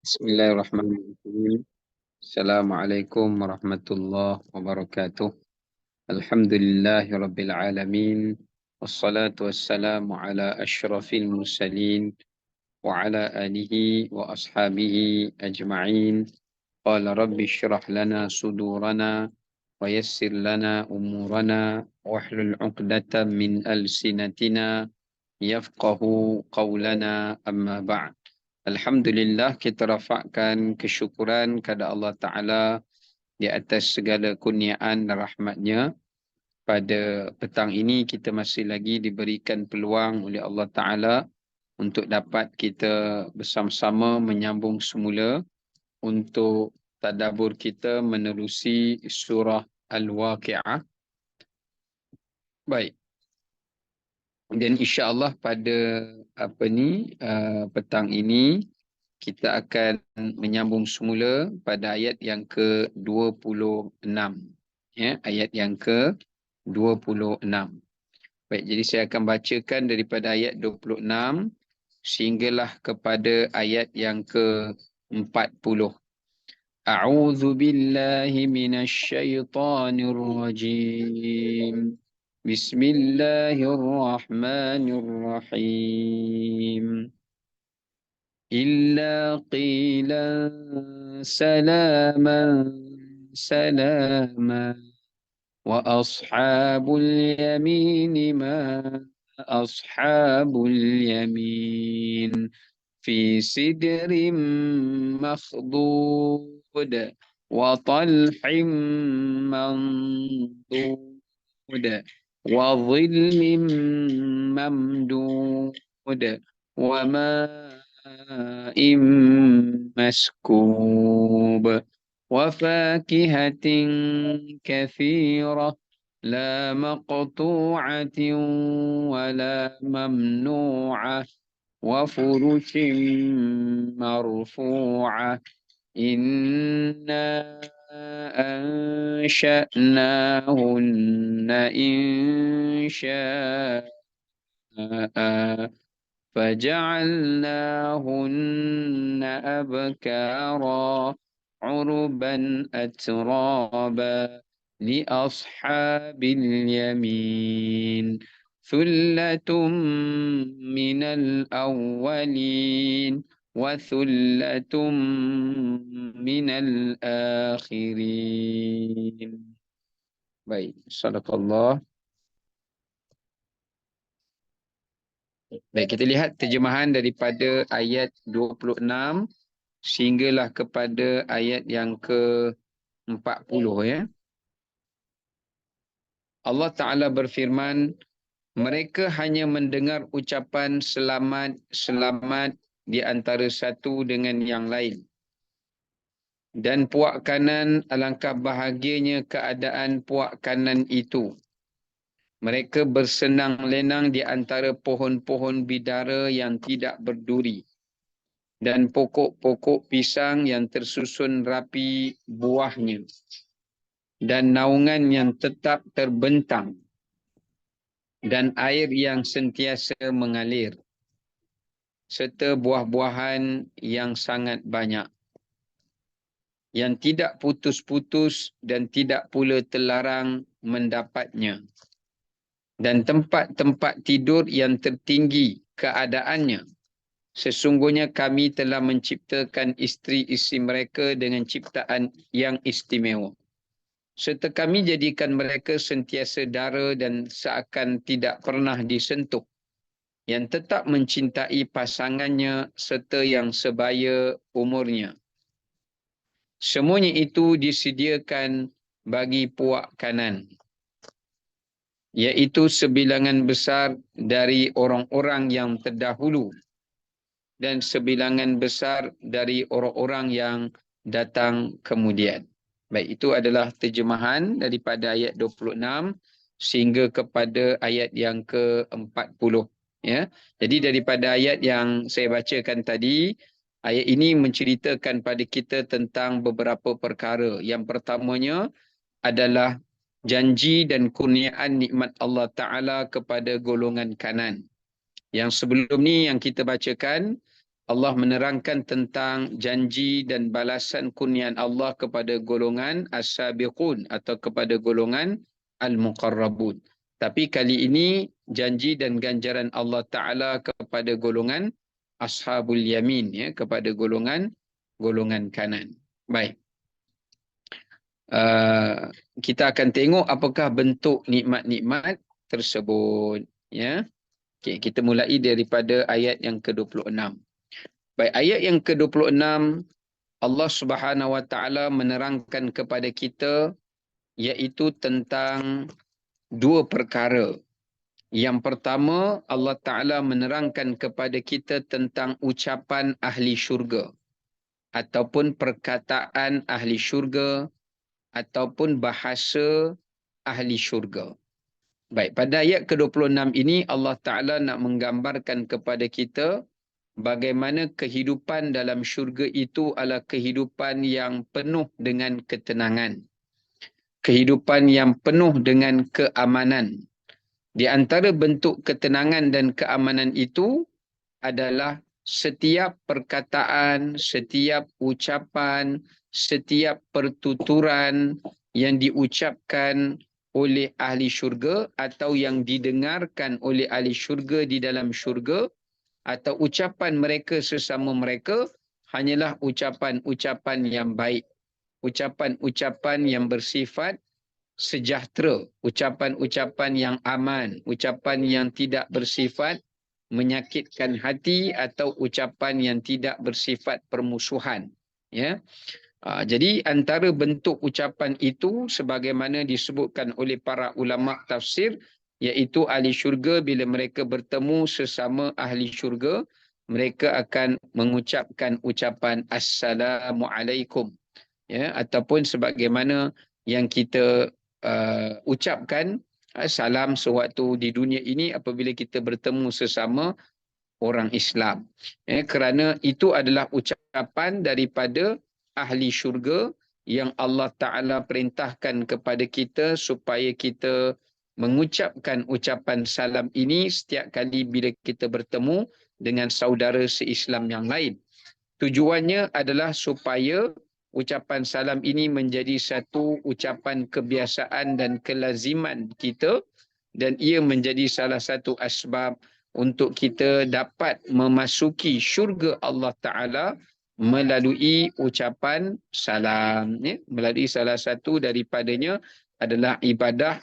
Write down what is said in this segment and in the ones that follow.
Bismillahirrahmanirrahim. Assalamualaikum warahmatullahi wabarakatuh. Alhamdulillahirabbil alamin. Wassalatu wassalamu ala asyrafil mursalin wa ala alihi wa ashabihi ajma'in. Qala rabbi shrah lana sudurana wa yassir lana umurana wahlul 'uqdatam min alsinatina yafqahu qawlana amma ba'd. Alhamdulillah, kita rafakkan kesyukuran kepada Allah Ta'ala di atas segala kurniaan dan rahmatnya. Pada petang ini kita masih lagi diberikan peluang oleh Allah Ta'ala untuk dapat kita bersama-sama menyambung semula untuk tadabbur kita menerusi surah Al-Waqi'ah. Baik. Dan insya-Allah pada petang ini kita akan menyambung semula pada ayat yang ke-26. Ya, ayat yang ke-26. Baik, jadi saya akan bacakan daripada ayat 26 sehinggalah kepada ayat yang ke-40. A'udzu billahi minasy syaithanir rajim. Bismillahirrahmanirrahim. إلا قيلا سلاما سلاما وأصحاب اليمين ما أصحاب اليمين في سدر مخضود وطلح منضود وظل ممدود وماء مسكوب وفاكهة كثيرة لا مقطوعة ولا ممنوعة وفرش مرفوعة إنا أنشأناهن إنشاء فجعلناهن أبكارا عربا أترابا لأصحاب اليمين ثلة من الأولين وثلة من الآخرين. Baik, sadaqallah. Baik, kita lihat terjemahan daripada ayat 26 sehinggalah kepada ayat yang ke-40 ya. Allah Ta'ala berfirman, mereka hanya mendengar ucapan selamat, selamat di antara satu dengan yang lain. Dan puak kanan, alangkah bahagianya keadaan puak kanan itu. Mereka bersenang lenang di antara pohon-pohon bidara yang tidak berduri dan pokok-pokok pisang yang tersusun rapi buahnya dan naungan yang tetap terbentang dan air yang sentiasa mengalir serta buah-buahan yang sangat banyak yang tidak putus-putus dan tidak pula terlarang mendapatnya. Dan tempat-tempat tidur yang tertinggi keadaannya. Sesungguhnya kami telah menciptakan isteri-isteri mereka dengan ciptaan yang istimewa. Serta kami jadikan mereka sentiasa dara dan seakan tidak pernah disentuh. Yang tetap mencintai pasangannya serta yang sebaya umurnya. Semuanya itu disediakan bagi puak kanan. Iaitu sebilangan besar dari orang-orang yang terdahulu dan sebilangan besar dari orang-orang yang datang kemudian. Baik, itu adalah terjemahan daripada ayat 26 sehingga kepada ayat yang ke-40 ya. Jadi daripada ayat yang saya bacakan tadi, ayat ini menceritakan pada kita tentang beberapa perkara. Yang pertamanya adalah janji dan kurniaan nikmat Allah Ta'ala kepada golongan kanan. Yang sebelum ni yang kita bacakan Allah menerangkan tentang janji dan balasan kurniaan Allah kepada golongan as-sabiqun atau kepada golongan al-muqarrabun. Tapi kali ini janji dan ganjaran Allah Ta'ala kepada golongan ashabul yamin, ya, kepada golongan kanan. Baik. Kita akan tengok apakah bentuk nikmat-nikmat tersebut, ya. Okay, kita mulai daripada ayat yang ke-26. Baik, ayat yang ke-26, Allah Subhanahu Wa Taala menerangkan kepada kita iaitu tentang dua perkara. Yang pertama, Allah Taala menerangkan kepada kita tentang ucapan ahli syurga ataupun perkataan ahli syurga ataupun bahasa ahli syurga. Baik, pada ayat ke-26 ini Allah Ta'ala nak menggambarkan kepada kita bagaimana kehidupan dalam syurga itu adalah kehidupan yang penuh dengan ketenangan. Kehidupan yang penuh dengan keamanan. Di antara bentuk ketenangan dan keamanan itu adalah setiap perkataan, setiap ucapan, setiap pertuturan yang diucapkan oleh ahli syurga atau yang didengarkan oleh ahli syurga di dalam syurga atau ucapan mereka sesama mereka hanyalah ucapan-ucapan yang baik, ucapan-ucapan yang bersifat sejahtera, ucapan-ucapan yang aman, ucapan yang tidak bersifat menyakitkan hati atau ucapan yang tidak bersifat permusuhan, ya. Jadi antara bentuk ucapan itu sebagaimana disebutkan oleh para ulama tafsir, iaitu ahli syurga bila mereka bertemu sesama ahli syurga, mereka akan mengucapkan ucapan Assalamualaikum, ya, ataupun sebagaimana yang kita ucapkan salam sewaktu di dunia ini apabila kita bertemu sesama orang Islam. Kerana itu adalah ucapan daripada ahli syurga yang Allah Ta'ala perintahkan kepada kita supaya kita mengucapkan ucapan salam ini setiap kali bila kita bertemu dengan saudara se-Islam yang lain. Tujuannya adalah supaya ucapan salam ini menjadi satu ucapan kebiasaan dan kelaziman kita dan ia menjadi salah satu asbab untuk kita dapat memasuki syurga Allah Ta'ala melalui ucapan salam. Ya? Melalui salah satu daripadanya adalah ibadah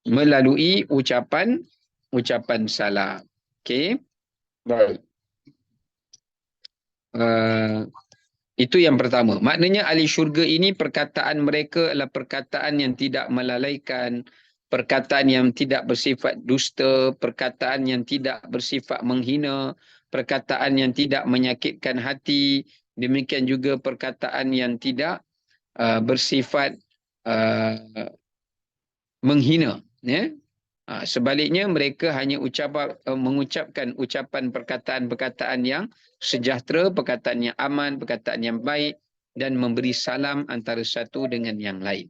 melalui ucapan salam. Okey. Baik. Itu yang pertama. Maknanya ahli syurga ini perkataan mereka adalah perkataan yang tidak melalaikan, perkataan yang tidak bersifat dusta, perkataan yang tidak bersifat menghina, perkataan yang tidak menyakitkan hati, demikian juga perkataan yang tidak bersifat menghina, ya. Sebaliknya mereka hanya mengucapkan ucapan perkataan-perkataan yang sejahtera, perkataan yang aman, perkataan yang baik dan memberi salam antara satu dengan yang lain.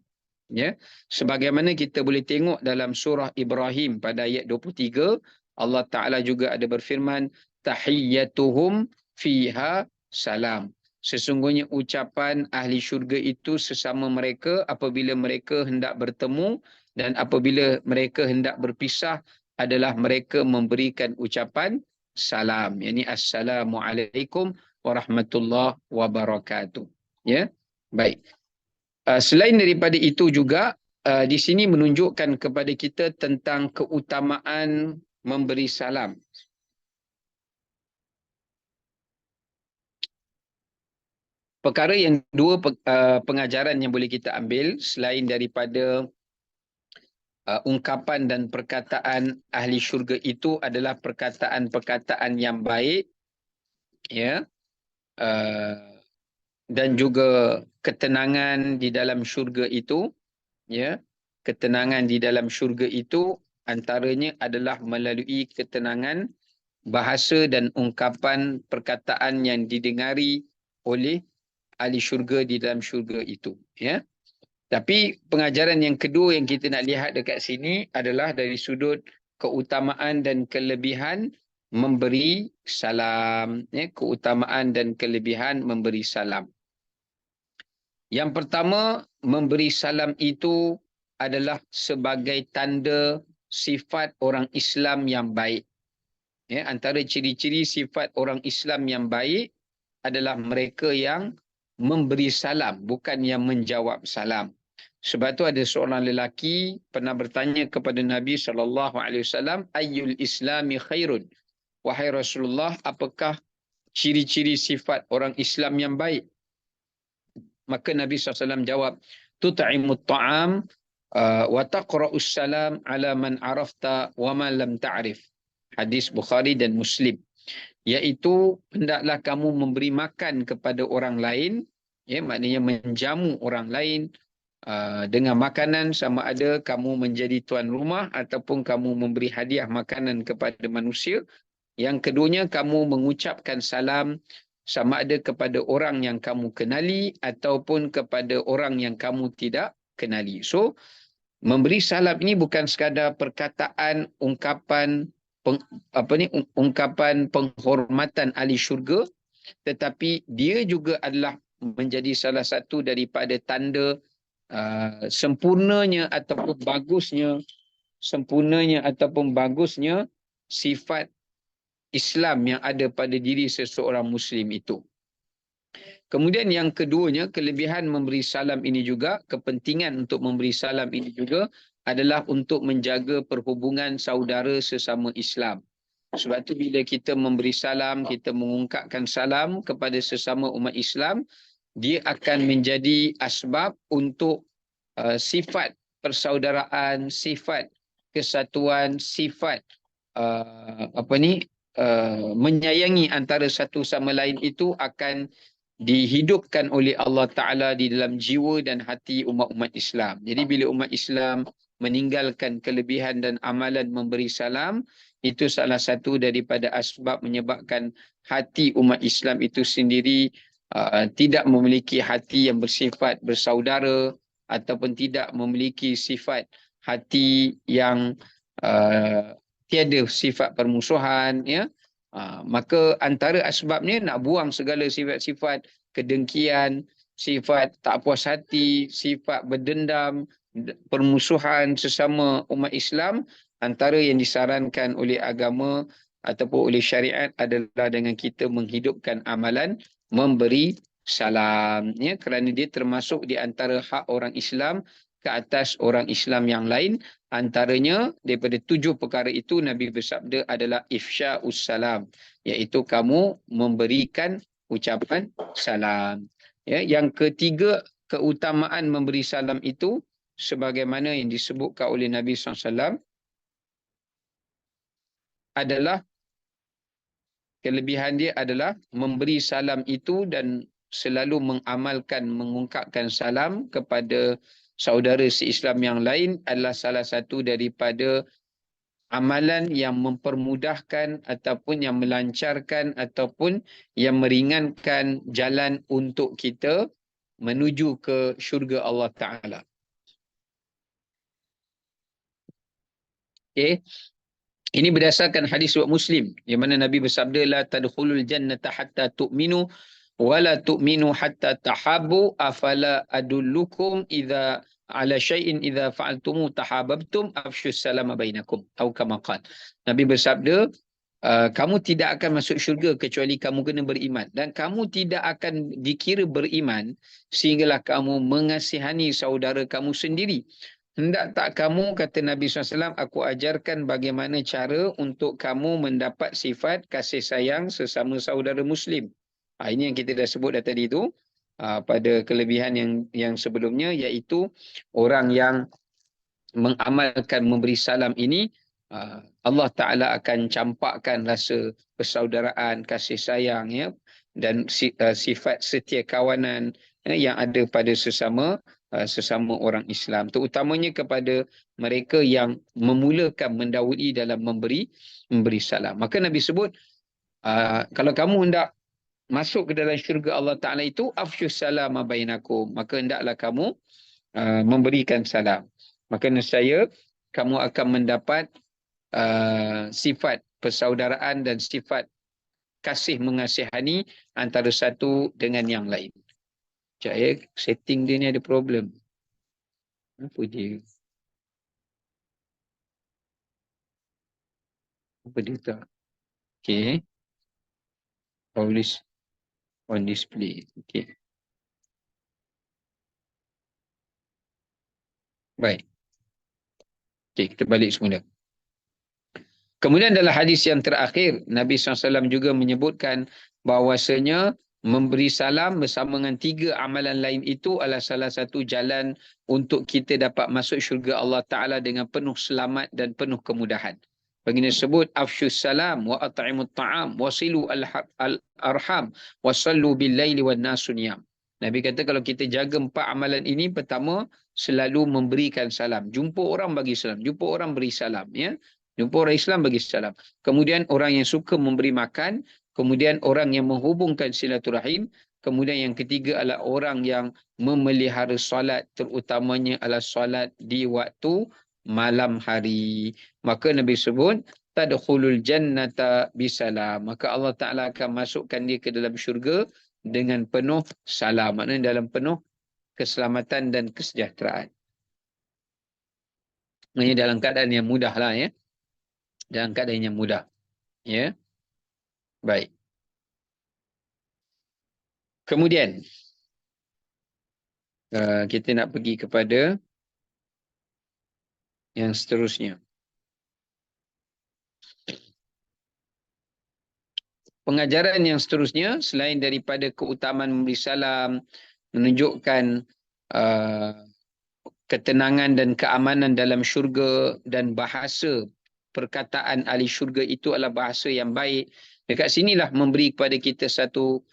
Ya, sebagaimana kita boleh tengok dalam surah Ibrahim pada ayat 23, Allah Taala juga ada berfirman, tahiyyatuhum fiha salam. Sesungguhnya ucapan ahli syurga itu sesama mereka apabila mereka hendak bertemu dan apabila mereka hendak berpisah adalah mereka memberikan ucapan salam, yakni assalamualaikum warahmatullahi wabarakatuh. Ya, baik. Selain daripada itu juga di sini menunjukkan kepada kita tentang keutamaan memberi salam. Perkara yang dua pengajaran yang boleh kita ambil selain daripada ungkapan dan perkataan ahli syurga itu adalah perkataan-perkataan yang baik, ya, dan juga ketenangan di dalam syurga itu, ya. Ketenangan di dalam syurga itu antaranya adalah melalui ketenangan bahasa dan ungkapan perkataan yang didengari oleh ahli syurga di dalam syurga itu, ya. Tapi pengajaran yang kedua yang kita nak lihat dekat sini adalah dari sudut keutamaan dan kelebihan memberi salam. Keutamaan dan kelebihan memberi salam. Yang pertama, memberi salam itu adalah sebagai tanda sifat orang Islam yang baik. Antara ciri-ciri sifat orang Islam yang baik adalah mereka yang memberi salam, bukan yang menjawab salam. Sebab tu ada seorang lelaki pernah bertanya kepada Nabi SAW, Ayyul Islami khairun? Wahai Rasulullah, apakah ciri-ciri sifat orang Islam yang baik? Maka Nabi SAW jawab, tut'imut ta'am wa taqra'us salam ala man arafta wa man lam ta'rif. Hadis Bukhari dan Muslim. Iaitu, hendaklah kamu memberi makan kepada orang lain, maknanya menjamu orang lain dengan makanan, sama ada kamu menjadi tuan rumah ataupun kamu memberi hadiah makanan kepada manusia. Yang keduanya, kamu mengucapkan salam sama ada kepada orang yang kamu kenali ataupun kepada orang yang kamu tidak kenali. So, memberi salam ini bukan sekadar perkataan, ungkapan ungkapan penghormatan ahli syurga, tetapi dia juga adalah menjadi salah satu daripada tanda sempurnanya ataupun bagusnya sifat Islam yang ada pada diri seseorang Muslim itu. Kemudian yang keduanya, kelebihan memberi salam ini juga, kepentingan untuk memberi salam ini juga adalah untuk menjaga perhubungan saudara sesama Islam. Sebab tu bila kita memberi salam, kita mengungkapkan salam kepada sesama umat Islam, dia akan menjadi asbab untuk sifat persaudaraan, sifat kesatuan, sifat menyayangi antara satu sama lain itu akan dihidupkan oleh Allah Ta'ala di dalam jiwa dan hati umat-umat Islam. Jadi bila umat Islam meninggalkan kelebihan dan amalan memberi salam, itu salah satu daripada asbab menyebabkan hati umat Islam itu sendiri tidak memiliki hati yang bersifat bersaudara ataupun tidak memiliki sifat hati yang tiada sifat permusuhan, maka antara asbabnya nak buang segala sifat-sifat kedengkian, sifat tak puas hati, sifat berdendam, permusuhan sesama umat Islam. Antara yang disarankan oleh agama ataupun oleh syariat adalah dengan kita menghidupkan amalan memberi salam, kerana dia termasuk di antara hak orang Islam ke atas orang Islam yang lain. Antaranya daripada 7 perkara itu Nabi bersabda adalah ifsya'us salam, iaitu kamu memberikan ucapan salam. Yang ketiga, keutamaan memberi salam itu sebagaimana yang disebutkan oleh Nabi SAW adalah, kelebihan dia adalah memberi salam itu dan selalu mengamalkan, mengungkapkan salam kepada saudara se-Islam yang lain adalah salah satu daripada amalan yang mempermudahkan ataupun yang melancarkan ataupun yang meringankan jalan untuk kita menuju ke syurga Allah Ta'ala. Ini berdasarkan hadis riwayat Muslim, di mana Nabi bersabda, la tadkhulul jannata hatta tu'minu wala tu'minu hatta tahabbu afala adullukum idza ala syai'in idza fa'altumu tahabbtum afshus salama bainakum atau kama qala. Nabi bersabda, kamu tidak akan masuk syurga kecuali kamu kena beriman, dan kamu tidak akan dikira beriman sehinggalah kamu mengasihani saudara kamu sendiri. Hendak tak kamu, kata Nabi SAW, aku ajarkan bagaimana cara untuk kamu mendapat sifat kasih sayang sesama saudara Muslim. Ini yang kita dah sebut dah tadi tu, pada kelebihan yang sebelumnya, iaitu orang yang mengamalkan memberi salam ini, Allah Ta'ala akan campakkan rasa persaudaraan, kasih sayang, dan sifat setia kawanan yang ada pada sesama orang Islam, terutamanya kepada mereka yang memulakan, mendahului dalam memberi salam. Maka Nabi sebut, kalau kamu hendak masuk ke dalam syurga Allah Ta'ala itu, afsyus salama bainakum, maka hendaklah kamu memberikan salam. Maka nescaya kamu akan mendapat sifat persaudaraan dan sifat kasih mengasihani antara satu dengan yang lain. Sekejap ya, setting dia ni ada problem. Apa dia? Apa dia tak? Okay. Polish on display. Okay. Baik. Okay, kita balik semula. Kemudian dalam hadis yang terakhir, Nabi SAW juga menyebutkan bahawasanya memberi salam bersama dengan 3 amalan lain itu adalah salah satu jalan untuk kita dapat masuk syurga Allah Ta'ala dengan penuh selamat dan penuh kemudahan. Baginda sebut, afsyus salam wa at'imut ta'am wasilu al-arham wasallu bil-laili wan nasu niyam. Nabi kata kalau kita jaga 4 amalan ini, pertama, selalu memberikan salam. Jumpa orang bagi salam, jumpa orang beri salam. Ya. Jumpa orang Islam bagi salam. Kemudian orang yang suka memberi makan. Kemudian orang yang menghubungkan silaturahim. Kemudian yang ketiga adalah orang yang memelihara solat. Terutamanya adalah solat di waktu malam hari. Maka Nabi sebut, tadkhulul jannata bisalam. Maka Allah Ta'ala akan masukkan dia ke dalam syurga dengan penuh salam. Maknanya dalam penuh keselamatan dan kesejahteraan. Maksudnya dalam keadaan yang mudah lah ya. Dalam keadaan yang mudah. Ya. Baik. Kemudian kita nak pergi kepada yang seterusnya. Pengajaran yang seterusnya, selain daripada keutamaan memberi salam, menunjukkan ketenangan dan keamanan dalam syurga, dan bahasa perkataan ahli syurga itu adalah bahasa yang baik. Dekat sinilah memberi kepada kita satu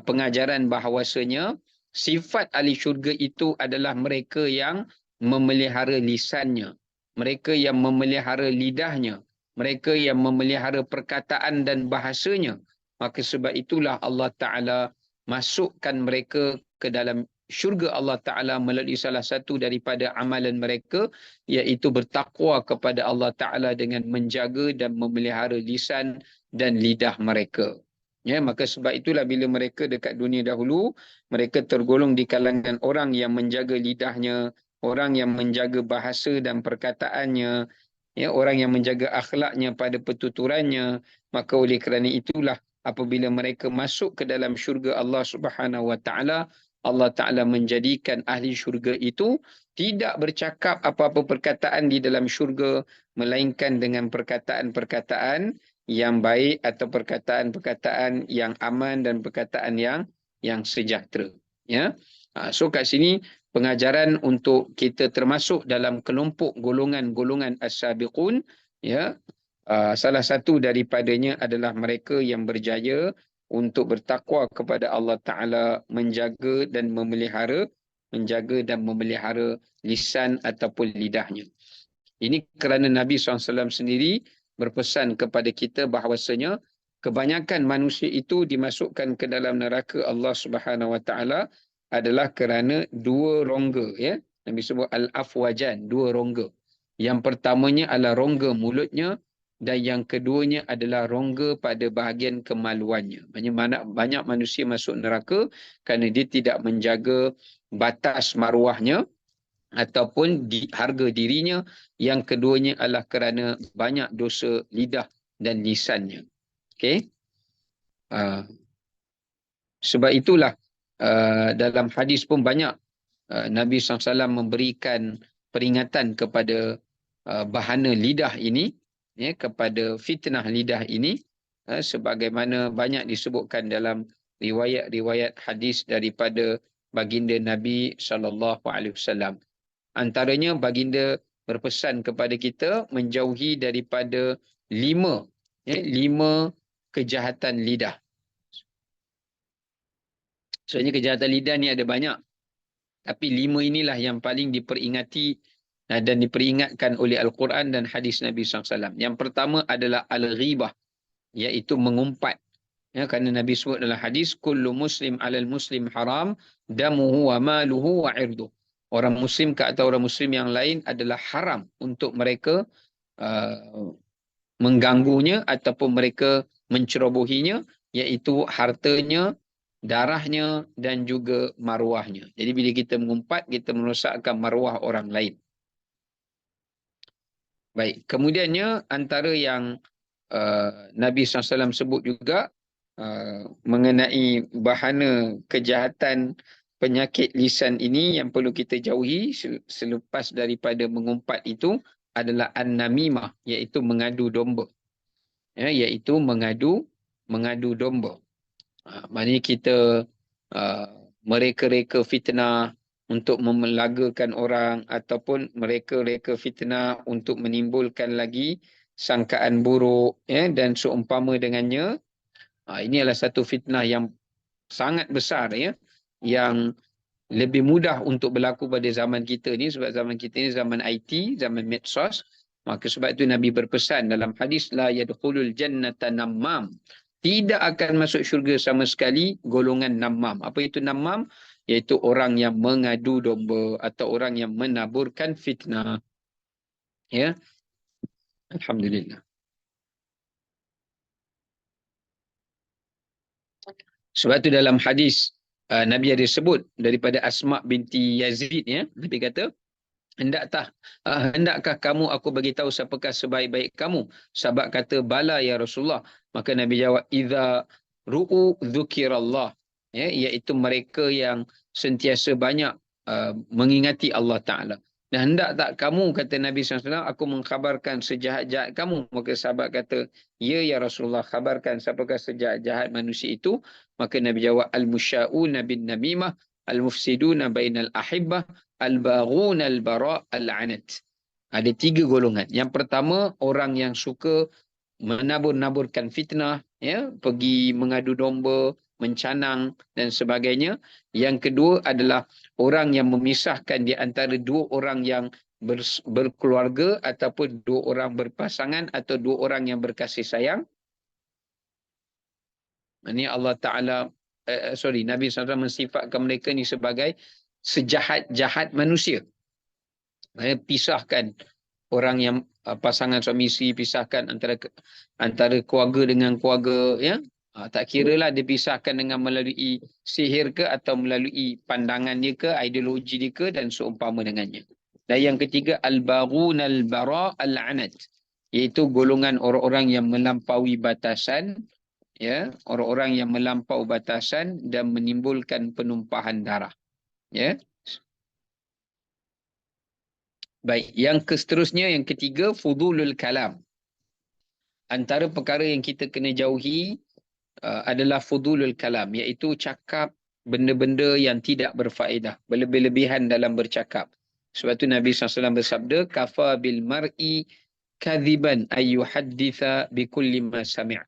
pengajaran bahawasanya sifat ahli syurga itu adalah mereka yang memelihara lisannya, mereka yang memelihara lidahnya, mereka yang memelihara perkataan dan bahasanya. Maka sebab itulah Allah Ta'ala masukkan mereka ke dalam syurga Allah Ta'ala melalui salah satu daripada amalan mereka, iaitu bertakwa kepada Allah Ta'ala dengan menjaga dan memelihara lisan dan lidah mereka. Ya, maka sebab itulah bila mereka dekat dunia dahulu, mereka tergolong di kalangan orang yang menjaga lidahnya, orang yang menjaga bahasa dan perkataannya, ya, orang yang menjaga akhlaknya pada pertuturannya. Maka oleh kerana itulah apabila mereka masuk ke dalam syurga Allah Subhanahu Wa Ta'ala, Allah Ta'ala menjadikan ahli syurga itu tidak bercakap apa-apa perkataan di dalam syurga, melainkan dengan perkataan-perkataan yang baik atau perkataan-perkataan yang aman dan perkataan yang sejahtera. Ya. So kat sini pengajaran untuk kita termasuk dalam kelompok golongan-golongan as-sabiqun. Ya. Salah satu daripadanya adalah mereka yang berjaya untuk bertakwa kepada Allah Ta'ala, menjaga dan memelihara lisan ataupun lidahnya. Ini kerana Nabi SAW sendiri berpesan kepada kita bahawasanya kebanyakan manusia itu dimasukkan ke dalam neraka Allah Subhanahu Wa Ta'ala adalah kerana 2 rongga. Ya? Nabi sebut al-afwajan, 2 rongga. Yang pertamanya adalah rongga mulutnya, dan yang keduanya adalah rongga pada bahagian kemaluannya. Maksudnya banyak manusia masuk neraka kerana dia tidak menjaga batas maruahnya ataupun harga dirinya. Yang keduanya adalah kerana banyak dosa lidah dan lisannya. Okey. Sebab itulah dalam hadis pun banyak Nabi SAW memberikan peringatan kepada bahana lidah ini, ya, kepada fitnah lidah ini, sebagaimana banyak disebutkan dalam riwayat-riwayat hadis daripada baginda Nabi SAW. Antaranya baginda berpesan kepada kita menjauhi daripada 5 kejahatan lidah. Sebenarnya kejahatan lidah ni ada banyak, tapi 5 inilah yang paling diperingati dan diperingatkan oleh Al-Quran dan hadis Nabi SAW. Yang pertama adalah al-ghibah, iaitu mengumpat. Ya, kerana Nabi sebut dalam hadis, kullu muslim alal muslim haram, damuhu wa maluhu wa irduh. Orang muslim ke atas orang muslim yang lain adalah haram untuk mereka mengganggunya ataupun mereka mencerobohinya, iaitu hartanya, darahnya dan juga maruahnya. Jadi bila kita mengumpat, kita merosakkan maruah orang lain. Baik, kemudiannya antara yang Nabi SAW sebut juga mengenai bahana kejahatan penyakit lisan ini yang perlu kita jauhi selepas daripada mengumpat itu adalah an-namimah, iaitu mengadu domba. Ya, iaitu mengadu domba. Maknanya kita mereka-reka fitnah untuk memelagakan orang ataupun mereka-reka fitnah untuk menimbulkan lagi sangkaan buruk, ya, dan seumpama dengannya. Ini adalah satu fitnah yang sangat besar, ya, yang lebih mudah untuk berlaku pada zaman kita ni, sebab zaman kita ni zaman IT, zaman medsos. Maka sebab itu Nabi berpesan dalam hadis, la yadkhulul jannata nammam, tidak akan masuk syurga sama sekali golongan namam. Apa itu namam? Iaitu orang yang mengadu domba atau orang yang menaburkan fitnah. Ya, alhamdulillah. Sebab itu dalam hadis Nabi ada sebut daripada Asma binti Yazid, ya, Nabi kata, hendakkah kamu aku bagi tahu siapakah sebaik-baik kamu? Sahabat kata, bala ya Rasulullah. Maka Nabi jawab, idza ru'u dzukirallah, ya, iaitu mereka yang sentiasa banyak mengingati Allah Taala. Dan hendak tak kamu, kata Nabi SAW, aku mengkhabarkan sejahat-jahat kamu? Maka sahabat kata, ya Rasulullah, khabarkan siapakah sejahat-jahat manusia itu? Maka Nabi jawab, al-musya'una bin namimah, al-mufsiduna bainal ahibbah, al-baghun al-bara' al-anat. Ada 3 golongan. Yang pertama, orang yang suka menabur-naburkan fitnah, ya, pergi mengadu domba, mencanang dan sebagainya. Yang kedua adalah orang yang memisahkan di antara 2 orang yang berkeluarga ataupun 2 orang berpasangan atau 2 orang yang berkasih sayang. Ini Allah Ta'ala, Nabi SAW mensifatkan mereka ni sebagai sejahat-jahat manusia. Pisahkan orang yang pasangan suami isteri, pisahkan antara keluarga dengan keluarga, ya. Tak kira lah dia pisahkan dengan melalui sihir ke atau melalui pandangan dia ke, ideologi dia ke dan seumpama dengannya. Dan yang ketiga, al-baghun al-bara' al-anat, iaitu golongan orang-orang yang melampaui batasan, ya, orang-orang yang melampau batasan dan menimbulkan penumpahan darah, ya. Baik, yang seterusnya, yang ketiga, fudulul kalam. Antara perkara yang kita kena jauhi adalah fudulul kalam, iaitu cakap benda-benda yang tidak berfaedah, berlebih-lebihan dalam bercakap. Sebab tu Nabi SAW bersabda, kafa bil mar'i kadhiban ayyuhadditha bikulli ma sami'.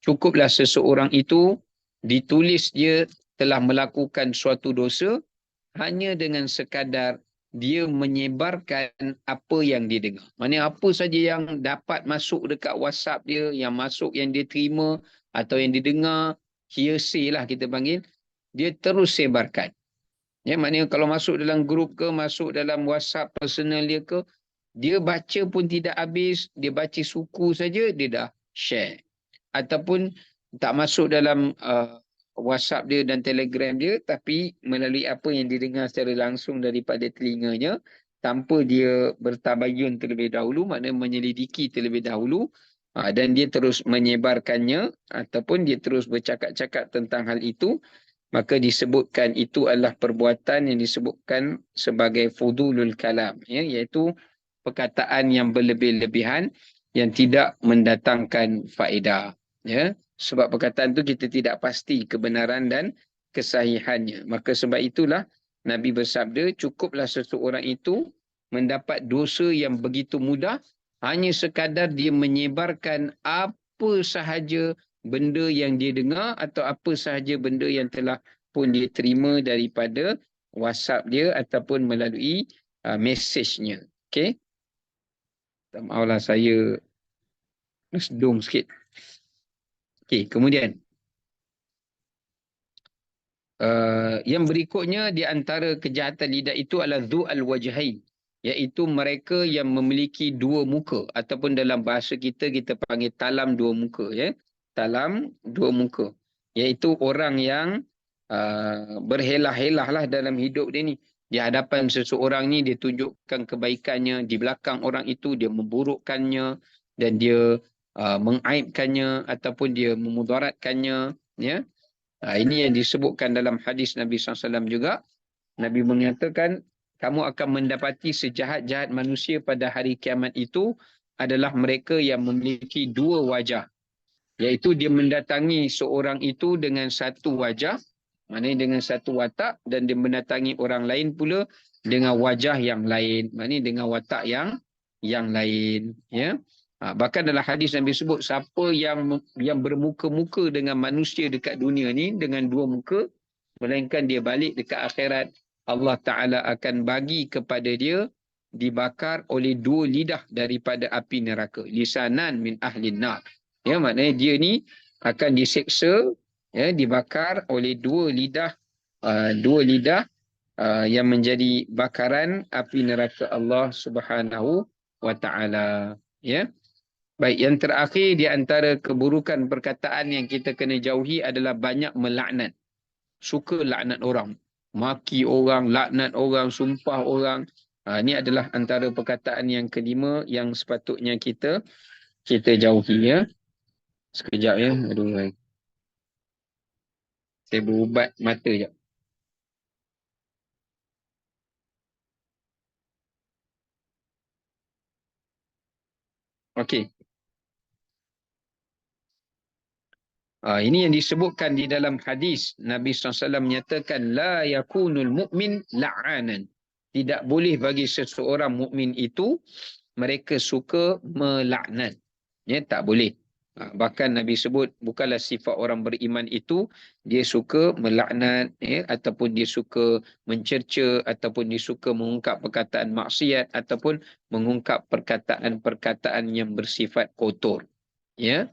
Cukuplah seseorang itu ditulis dia telah melakukan suatu dosa hanya dengan sekadar dia menyebarkan apa yang dia dengar. Maksudnya apa saja yang dapat masuk dekat WhatsApp dia, yang masuk, yang dia terima atau yang dia dengar, hearsay lah kita panggil, dia terus sebarkan. Ya, maknanya kalau masuk dalam grup ke, masuk dalam WhatsApp personal dia ke, dia baca pun tidak habis, dia baca suku saja, dia dah share. Ataupun tak masuk dalam WhatsApp dia dan Telegram dia, tapi melalui apa yang didengar secara langsung daripada telinganya, tanpa dia bertabayun terlebih dahulu, maknanya menyelidiki terlebih dahulu, dan dia terus menyebarkannya ataupun dia terus bercakap-cakap tentang hal itu, maka disebutkan itu adalah perbuatan yang disebutkan sebagai fudulul kalam, ya, iaitu perkataan yang berlebih-lebihan yang tidak mendatangkan faedah, ya. Sebab perkataan itu kita tidak pasti kebenaran dan kesahihannya. Maka sebab itulah Nabi bersabda, cukuplah seseorang itu mendapat dosa yang begitu mudah hanya sekadar dia menyebarkan apa sahaja benda yang dia dengar atau apa sahaja benda yang telah pun dia terima daripada WhatsApp dia ataupun melalui mesejnya. Okey? Maaflah saya sedung sikit. Okey, kemudian yang berikutnya di antara kejahatan lidah itu adalah dhu al-wajhain, iaitu mereka yang memiliki dua muka, ataupun dalam bahasa kita panggil talam dua muka, ya. Talam dua muka, iaitu orang yang berhelah-helah lah dalam hidup dia ni. Di hadapan seseorang ni dia tunjukkan kebaikannya, di belakang orang itu dia memburukkannya, dan dia mengaibkannya ataupun dia memudaratkannya, ya. Ini yang disebutkan dalam hadis Nabi SAW juga. Nabi mengatakan, kamu akan mendapati sejahat-jahat manusia pada hari kiamat itu adalah mereka yang memiliki dua wajah. Iaitu dia mendatangi seorang itu dengan satu wajah, maknanya dengan satu watak, dan dia mendatangi orang lain pula dengan wajah yang lain, maknanya dengan watak yang lain, ya. Bahkan dalam hadis Nabi sebut, siapa yang bermuka-muka dengan manusia dekat dunia ni dengan dua muka, melainkan dia balik dekat akhirat, Allah Ta'ala akan bagi kepada dia dibakar oleh dua lidah daripada api neraka. Lisanan min ahlin nar. Ya, maknanya dia ni akan diseksa, ya, dibakar oleh dua lidah yang menjadi bakaran api neraka Allah Subhanahu wa Ta'ala, ya. Baik, yang terakhir di antara keburukan perkataan yang kita kena jauhi adalah banyak melaknat. Suka laknat orang, maki orang, laknat orang, sumpah orang. Ini adalah antara perkataan yang kelima yang sepatutnya kita jauhi, ya. Sekejap, ya. Aduh, saya berubat mata jap. Okey. Ini yang disebutkan di dalam hadis. Nabi SAW menyatakan, la yakunul mu'min la'anan. Tidak boleh bagi seseorang mukmin itu mereka suka melaknat. Ya, tak boleh. Bahkan Nabi sebut, bukanlah sifat orang beriman itu dia suka melaknat, ya, ataupun dia suka mencerca, ataupun dia suka mengungkap perkataan maksiat, ataupun mengungkap perkataan-perkataan yang bersifat kotor. Ya.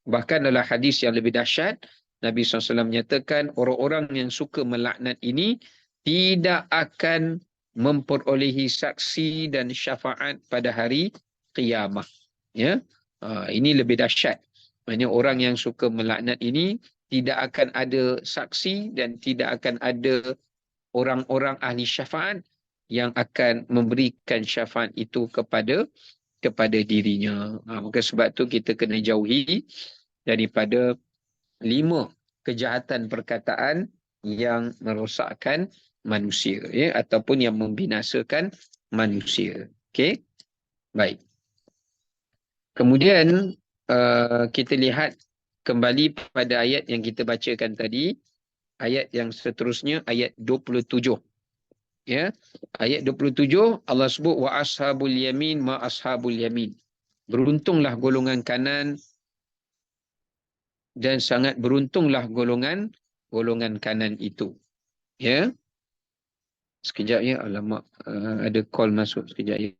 Bahkan dalam hadis yang lebih dahsyat, Nabi SAW menyatakan orang-orang yang suka melaknat ini tidak akan memperolehi saksi dan syafaat pada hari qiyamah. Ya, ini lebih dahsyat. Maksudnya orang yang suka melaknat ini tidak akan ada saksi dan tidak akan ada orang-orang ahli syafaat yang akan memberikan syafaat itu kepada dirinya. Maka sebab tu kita kena jauhi daripada 5 kejahatan perkataan yang merosakkan manusia, ya, ataupun yang membinasakan manusia. Okey. Baik. Kemudian kita lihat kembali pada ayat yang kita bacakan tadi, ayat yang seterusnya, ayat 27. Ya, ayat 27 Allah sebut wa ashabul yamin ma ashabul yamin. Beruntunglah golongan kanan dan sangat beruntunglah golongan kanan itu. Ya. Sekejap, ya. Alamak, ada call masuk sekejap, ya.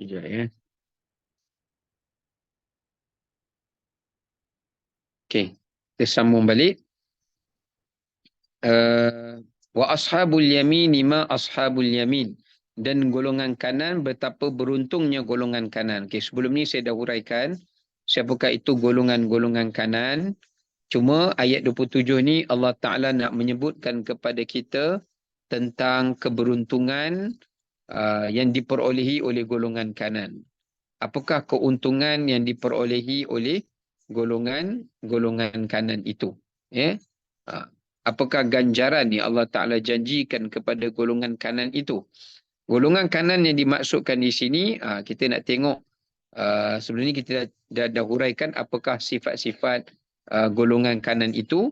Sekejap, ya. Okey. Kita sambung balik. Wa ashabul yamin ma ashabul yamin. Dan golongan kanan, betapa beruntungnya golongan kanan. Okey, sebelum ni saya dah huraikan siapakah itu golongan kanan. Cuma ayat 27 ni Allah Ta'ala nak menyebutkan kepada kita tentang keberuntungan yang diperolehi oleh golongan kanan. Apakah keuntungan yang diperolehi oleh golongan kanan itu? Ya? Apakah ganjaran yang Allah Ta'ala janjikan kepada golongan kanan itu? Golongan kanan yang dimaksudkan di sini, kita nak tengok sebelum ni kita dah huraikan apakah sifat-sifat golongan kanan itu,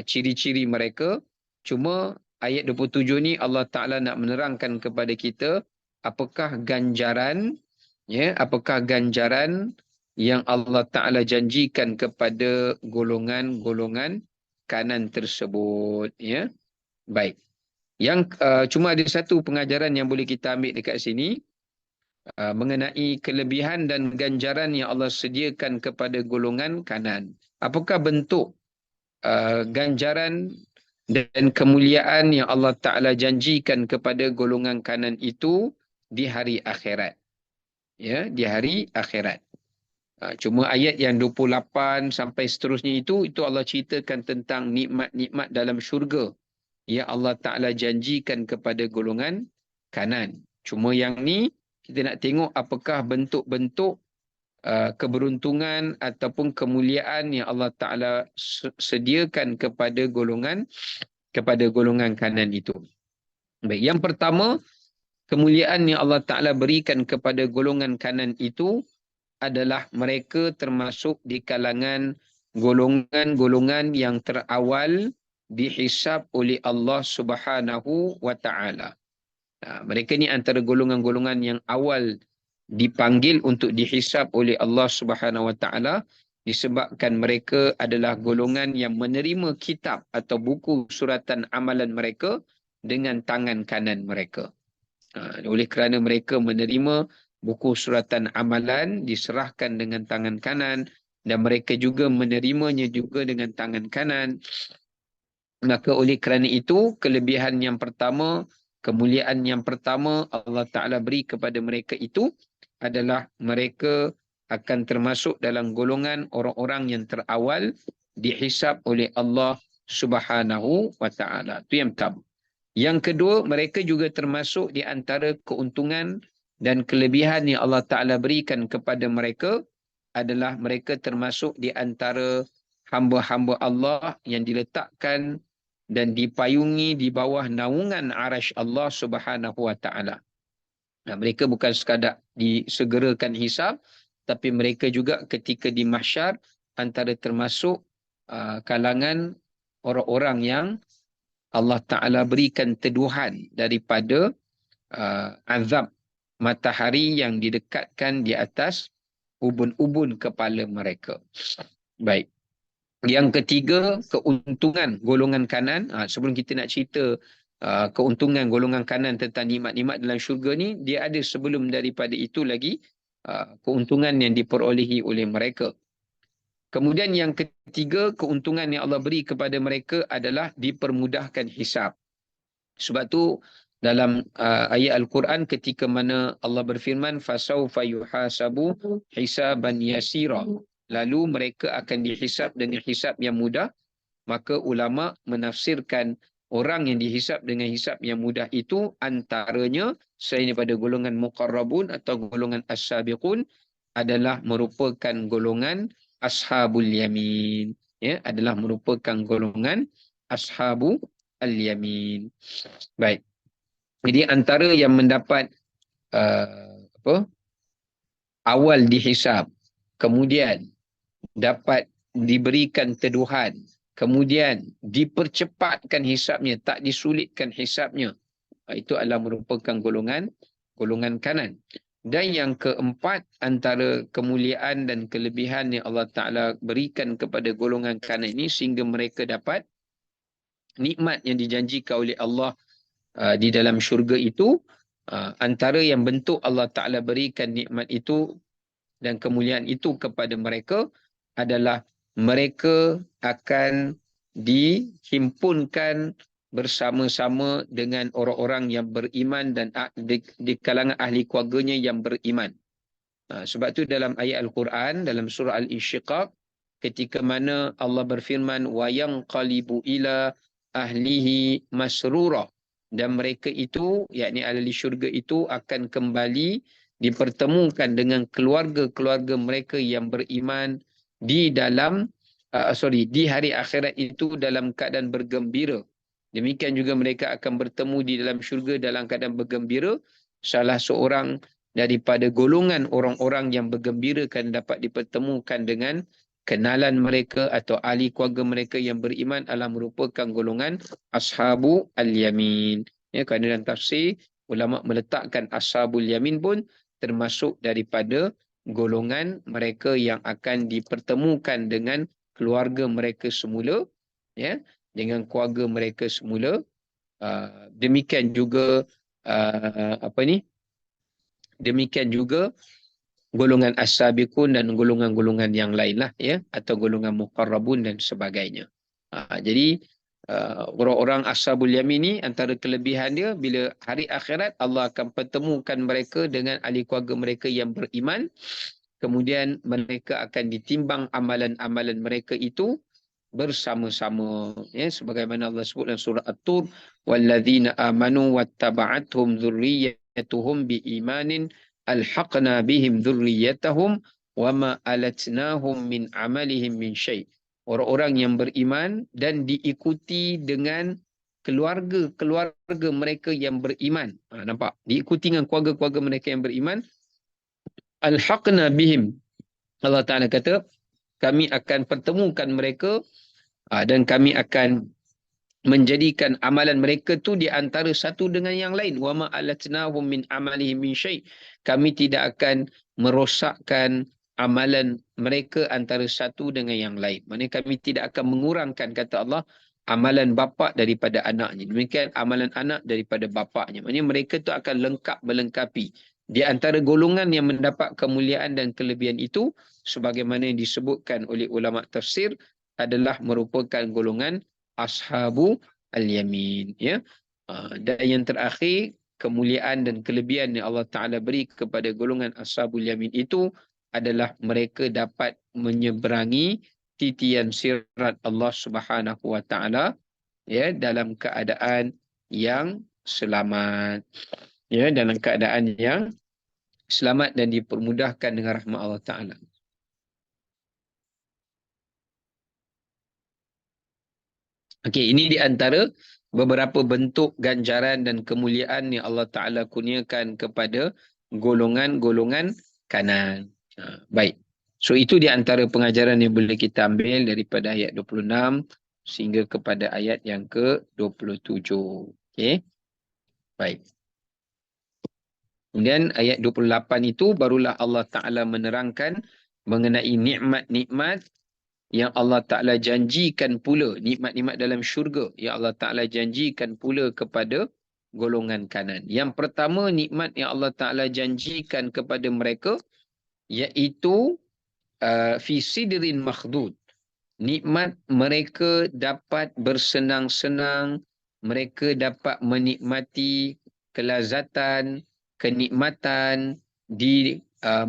ciri-ciri mereka. Cuma ayat 27 ni Allah Ta'ala nak menerangkan kepada kita apakah ganjaran, ya, apakah ganjaran yang Allah Ta'ala janjikan kepada golongan-golongan kanan tersebut, ya. Baik. Yang cuma ada satu pengajaran yang boleh kita ambil dekat sini, mengenai kelebihan dan ganjaran yang Allah sediakan kepada golongan kanan. Apakah bentuk ganjaran dan kemuliaan yang Allah Ta'ala janjikan kepada golongan kanan itu di hari akhirat. Ya, di hari akhirat. Cuma ayat yang 28 sampai seterusnya itu Allah ceritakan tentang nikmat-nikmat dalam syurga yang Allah Ta'ala janjikan kepada golongan kanan. Cuma yang ni kita nak tengok apakah bentuk-bentuk keberuntungan ataupun kemuliaan yang Allah Ta'ala sediakan kepada golongan kanan itu. Baik, yang pertama, kemuliaan yang Allah Ta'ala berikan kepada golongan kanan itu adalah mereka termasuk di kalangan golongan-golongan yang terawal dihisab oleh Allah Subhanahu wa Ta'ala. Mereka ni antara golongan-golongan yang awal dipanggil untuk dihisab oleh Allah Subhanahu wa Ta'ala disebabkan mereka adalah golongan yang menerima kitab atau buku suratan amalan mereka dengan tangan kanan mereka. Oleh kerana mereka menerima buku suratan amalan diserahkan dengan tangan kanan dan mereka juga menerimanya juga dengan tangan kanan, maka oleh kerana itu kelebihan yang pertama, kemuliaan yang pertama Allah Ta'ala beri kepada mereka itu adalah mereka akan termasuk dalam golongan orang-orang yang terawal dihisab oleh Allah Subhanahu wa Ta'ala. Itu yang pertama. Yang kedua, mereka juga termasuk di antara keuntungan dan kelebihan yang Allah Ta'ala berikan kepada mereka adalah mereka termasuk di antara hamba-hamba Allah yang diletakkan dan dipayungi di bawah naungan arasy Allah Subhanahu wa Ta'ala. Mereka bukan sekadar disegerakan hisab, tapi mereka juga ketika di mahsyar antara termasuk kalangan orang-orang yang Allah Ta'ala berikan teduhan daripada azab matahari yang didekatkan di atas ubun-ubun kepala mereka. Baik. Yang ketiga, keuntungan golongan kanan. Sebelum kita nak cerita keuntungan golongan kanan tentang nikmat-nikmat dalam syurga ni, dia ada sebelum daripada itu lagi keuntungan yang diperolehi oleh mereka. Kemudian yang ketiga, keuntungan yang Allah beri kepada mereka adalah dipermudahkan hisab. Sebab tu dalam ayat Al-Quran ketika mana Allah berfirman fasawfa yuhasabu hisaban yasira, lalu mereka akan dihisab dengan hisab yang mudah, maka ulama menafsirkan orang yang dihisab dengan hisab yang mudah itu antaranya selain daripada golongan muqarrabun atau golongan as-sabiqun adalah merupakan golongan ashabul yamin, ya, adalah merupakan golongan ashabul yamin. Baik. Jadi antara yang mendapat awal dihisab, kemudian dapat diberikan teduhan, kemudian dipercepatkan hisabnya, tak disulitkan hisabnya, itu adalah merupakan golongan kanan. Dan yang keempat, antara kemuliaan dan kelebihan yang Allah Ta'ala berikan kepada golongan kanan ini sehingga mereka dapat nikmat yang dijanjikan oleh Allah di dalam syurga itu, antara yang bentuk Allah Ta'ala berikan nikmat itu dan kemuliaan itu kepada mereka adalah mereka akan dihimpunkan bersama-sama dengan orang-orang yang beriman dan di kalangan ahli keluarganya yang beriman. Sebab tu dalam ayat Al-Quran, dalam surah Al-Insyiqaq, ketika mana Allah berfirman, وَيَنْقَلِبُ إِلَىٰ أَهْلِهِ مَسْرُورًا, dan mereka itu, yakni ahli syurga itu akan kembali dipertemukan dengan keluarga-keluarga mereka yang beriman di dalam di hari akhirat itu dalam keadaan bergembira. Demikian juga mereka akan bertemu di dalam syurga dalam keadaan bergembira. Salah seorang daripada golongan orang-orang yang bergembira kan dapat dipertemukan dengan kenalan mereka atau ahli keluarga mereka yang beriman adalah merupakan golongan ashabu al-yamin. Ya, kerana dalam tafsir ulama meletakkan ashabul yamin pun termasuk daripada golongan mereka yang akan dipertemukan dengan keluarga mereka semula, ya, dengan keluarga mereka semula. Demikian juga apa ni? Demikian juga golongan as-sabiqun dan golongan-golongan yang lain lah, ya, atau golongan muqarrabun dan sebagainya. Jadi orang-orang ashabul yamin ni antara kelebihan dia, bila hari akhirat Allah akan pertemukan mereka dengan ahli keluarga mereka yang beriman, kemudian mereka akan ditimbang amalan-amalan mereka itu bersama-sama, ya, sebagaimana Allah sebut dalam surah At-Tur, walladzina amanu wattaba'athum dzurriyyatuhum biimanin alhaqna bihim dzurriyyatahum wama alatnahum min amalihim min syai'. Orang-orang yang beriman dan diikuti dengan keluarga-keluarga mereka yang beriman. Nampak? Diikuti dengan keluarga-keluarga mereka yang beriman. Alhaqna bihim. Allah Ta'ala kata, kami akan pertemukan mereka dan kami akan menjadikan amalan mereka tu di antara satu dengan yang lain. Wa ma alatnahum min amalihim min syai'. Kami tidak akan merosakkan amalan mereka antara satu dengan yang lain. Maksudnya kami tidak akan mengurangkan, kata Allah, amalan bapa daripada anaknya. Demikian amalan anak daripada bapaknya. Maksudnya mereka tu akan lengkap melengkapi. Di antara golongan yang mendapat kemuliaan dan kelebihan itu, sebagaimana yang disebutkan oleh ulama tafsir, adalah merupakan golongan ashabu al-yamin, ya. Dan yang terakhir, kemuliaan dan kelebihan yang Allah Ta'ala beri kepada golongan ashabul yamin itu adalah mereka dapat menyeberangi titian sirat Allah Subhanahu wa Ta'ala, ya, dalam keadaan yang selamat, ya, dalam keadaan yang selamat dan dipermudahkan dengan rahmat Allah Ta'ala. Okey, ini di antara beberapa bentuk ganjaran dan kemuliaan yang Allah Ta'ala kurniakan kepada golongan-golongan kanan. Baik. So, itu di antara pengajaran yang boleh kita ambil daripada ayat 26 sehingga kepada ayat yang ke-27. Okey. Baik. Kemudian ayat 28 itu barulah Allah Ta'ala menerangkan mengenai nikmat-nikmat yang Allah Ta'ala janjikan pula, nikmat-nikmat dalam syurga yang Allah Ta'ala janjikan pula kepada golongan kanan. Yang pertama, nikmat yang Allah Ta'ala janjikan kepada mereka iaitu fi sidrin makhdud. Nikmat mereka dapat bersenang-senang, mereka dapat menikmati kelazatan, kenikmatan di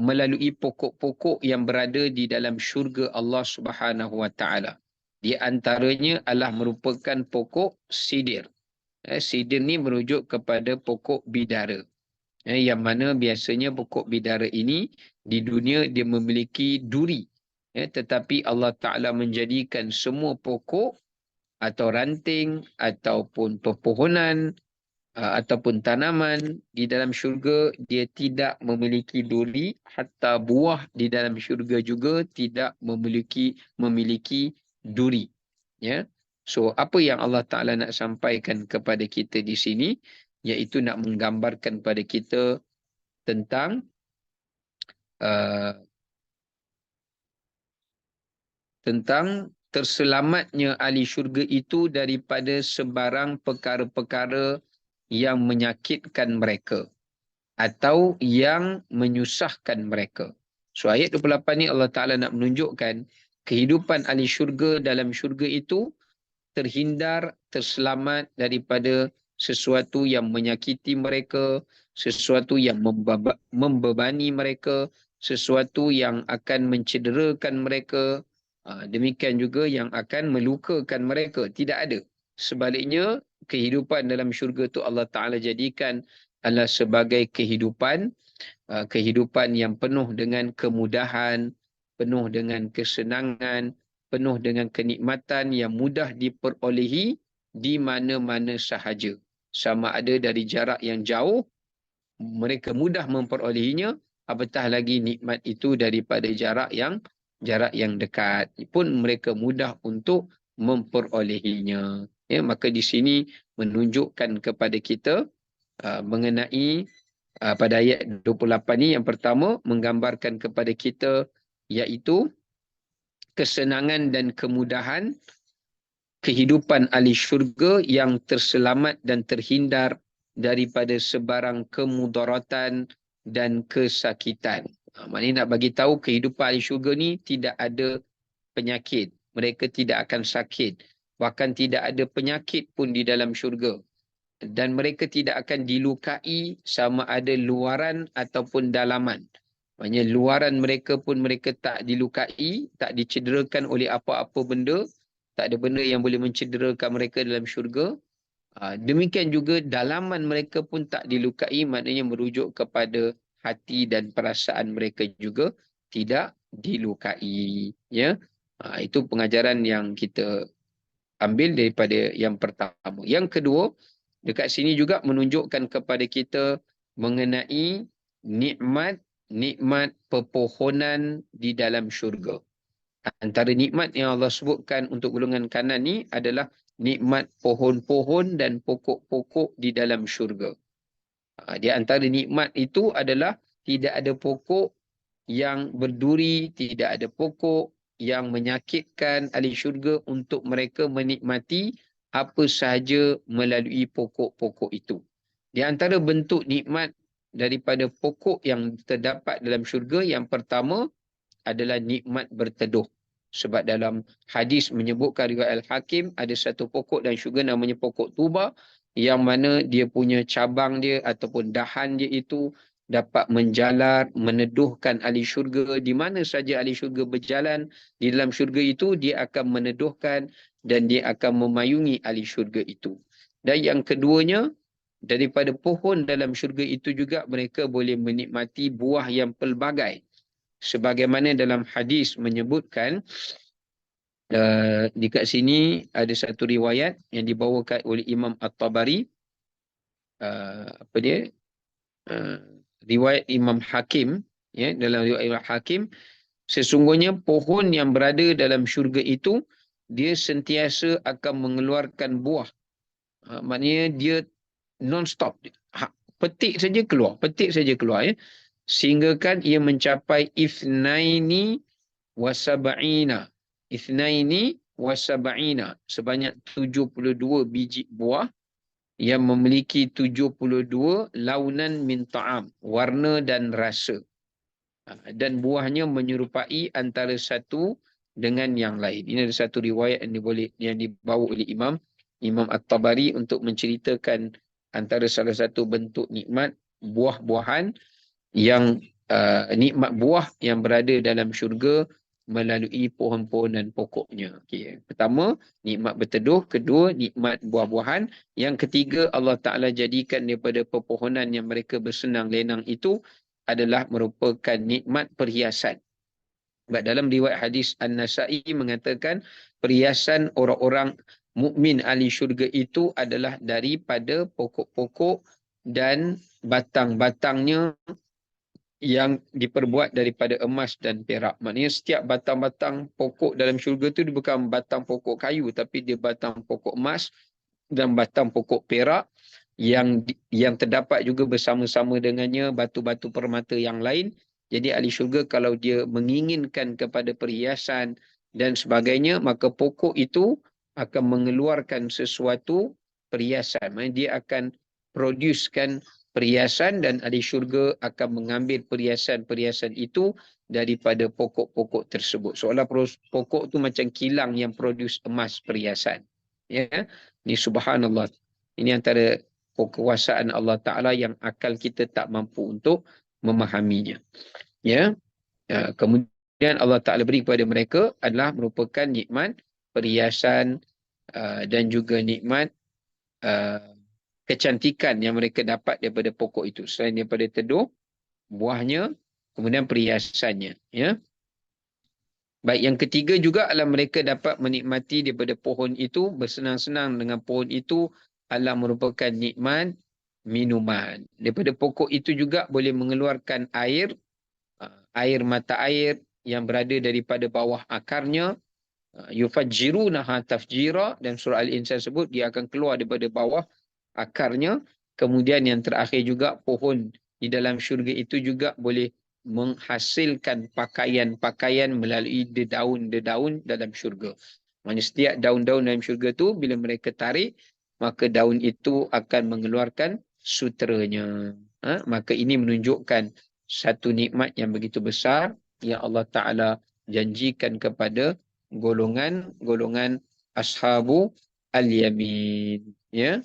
melalui pokok-pokok yang berada di dalam syurga Allah Subhanahu wa Ta'ala. Di antaranya adalah merupakan pokok sidir. Sidir ni merujuk kepada pokok bidara. Yang mana biasanya pokok bidara ini di dunia dia memiliki duri. Tetapi Allah Ta'ala menjadikan semua pokok atau ranting ataupun pepohonan ataupun tanaman di dalam syurga dia tidak memiliki duri, hatta buah di dalam syurga juga tidak memiliki duri, ya. So apa yang Allah Taala nak sampaikan kepada kita di sini iaitu nak menggambarkan pada kita tentang tentang terselamatnya ahli syurga itu daripada sebarang perkara-perkara yang menyakitkan mereka atau yang menyusahkan mereka. So ayat 28 ni Allah Ta'ala nak menunjukkan kehidupan ahli syurga dalam syurga itu terhindar, terselamat daripada sesuatu yang menyakiti mereka, sesuatu yang membebani mereka, sesuatu yang akan mencederakan mereka, demikian juga yang akan melukakan mereka. Tidak ada. Sebaliknya, kehidupan dalam syurga itu Allah Ta'ala jadikan adalah sebagai kehidupan yang penuh dengan kemudahan, penuh dengan kesenangan, penuh dengan kenikmatan yang mudah diperolehi di mana-mana sahaja. Sama ada dari jarak yang jauh, mereka mudah memperolehinya, apatah lagi nikmat itu daripada jarak yang dekat pun mereka mudah untuk memperolehinya. Ya, maka di sini menunjukkan kepada kita mengenai pada ayat 28 ni, yang pertama menggambarkan kepada kita iaitu kesenangan dan kemudahan kehidupan ahli syurga yang terselamat dan terhindar daripada sebarang kemudaratan dan kesakitan. Maknanya nak bagi tahu kehidupan ahli syurga ni tidak ada penyakit. Mereka tidak akan sakit. Bahkan tidak ada penyakit pun di dalam syurga. Dan mereka tidak akan dilukai sama ada luaran ataupun dalaman. Maknanya luaran mereka pun mereka tak dilukai, tak dicederakan oleh apa-apa benda. Tak ada benda yang boleh mencederakan mereka dalam syurga. Demikian juga dalaman mereka pun tak dilukai, maknanya merujuk kepada hati dan perasaan mereka juga tidak dilukai. Ya, itu pengajaran yang kita ambil daripada yang pertama. Yang kedua, dekat sini juga menunjukkan kepada kita mengenai nikmat pepohonan di dalam syurga. Antara nikmat yang Allah sebutkan untuk golongan kanan ni adalah nikmat pohon-pohon dan pokok-pokok di dalam syurga. Di antara nikmat itu adalah tidak ada pokok yang berduri, tidak ada pokok yang menyakitkan ahli syurga untuk mereka menikmati apa sahaja melalui pokok-pokok itu. Di antara bentuk nikmat daripada pokok yang terdapat dalam syurga, yang pertama adalah nikmat berteduh. Sebab dalam hadis menyebutkan riwayat Al-Hakim, ada satu pokok dan syurga namanya pokok Tuba, yang mana dia punya cabang dia ataupun dahan dia itu dapat menjalar, meneduhkan ahli syurga. Di mana saja ahli syurga berjalan di dalam syurga itu, dia akan meneduhkan dan dia akan memayungi ahli syurga itu. Dan yang keduanya, daripada pohon dalam syurga itu juga mereka boleh menikmati buah yang pelbagai. Sebagaimana dalam hadis menyebutkan, dekat sini ada satu riwayat yang dibawakan oleh Imam At-Tabari, riwayat Imam Hakim, ya, dalam riwayat Imam Hakim, sesungguhnya pohon yang berada dalam syurga itu dia sentiasa akan mengeluarkan buah. Maknanya dia non-stop, petik saja keluar, ya, sehingga kan ia mencapai ifnaini wasab'ina, sebanyak 72 biji buah yang memiliki 72 launan min ta'am, warna dan rasa. Dan buahnya menyerupai antara satu dengan yang lain. Ini ada satu riwayat yang dibawa oleh Imam At-Tabari untuk menceritakan antara salah satu bentuk nikmat buah-buahan yang nikmat buah yang berada dalam syurga melalui pohon-pohon dan pokoknya. Okay. Pertama, nikmat berteduh. Kedua, nikmat buah-buahan. Yang ketiga, Allah Ta'ala jadikan daripada pepohonan yang mereka bersenang lenang itu adalah merupakan nikmat perhiasan. Sebab dalam riwayat hadis An-Nasa'i mengatakan perhiasan orang-orang mukmin ahli syurga itu adalah daripada pokok-pokok dan batang-batangnya yang diperbuat daripada emas dan perak. Maknanya setiap batang-batang pokok dalam syurga itu bukan batang pokok kayu, tapi dia batang pokok emas dan batang pokok perak yang terdapat juga bersama-sama dengannya batu-batu permata yang lain. Jadi ahli syurga kalau dia menginginkan kepada perhiasan dan sebagainya, maka pokok itu akan mengeluarkan sesuatu perhiasan. Maksudnya dia akan producekan perhiasan dan ahli syurga akan mengambil perhiasan-perhiasan itu daripada pokok-pokok tersebut. Seolah pokok itu macam kilang yang produce emas perhiasan. Ya, ini subhanallah. Ini antara kekuasaan Allah Ta'ala yang akal kita tak mampu untuk memahaminya. Ya, kemudian Allah Ta'ala beri kepada mereka adalah merupakan nikmat perhiasan dan juga nikmat kecantikan yang mereka dapat daripada pokok itu. Selain daripada teduh, buahnya, kemudian perhiasannya. Ya. Baik, yang ketiga juga adalah mereka dapat menikmati daripada pohon itu, bersenang-senang dengan pohon itu adalah merupakan nikmat minuman. Daripada pokok itu juga boleh mengeluarkan air mata air yang berada daripada bawah akarnya. Yufajjirunaha tafjira, dan surah Al-Insan sebut dia akan keluar daripada bawah akarnya Kemudian yang terakhir juga, pohon di dalam syurga itu juga boleh menghasilkan pakaian-pakaian melalui dedaun-dedaun dalam syurga. Maksudnya setiap daun-daun dalam syurga tu bila mereka tarik, maka daun itu akan mengeluarkan suteranya. Maka ini menunjukkan satu nikmat yang begitu besar yang Allah Ta'ala janjikan kepada golongan-golongan ashabu al-yamin. Ya.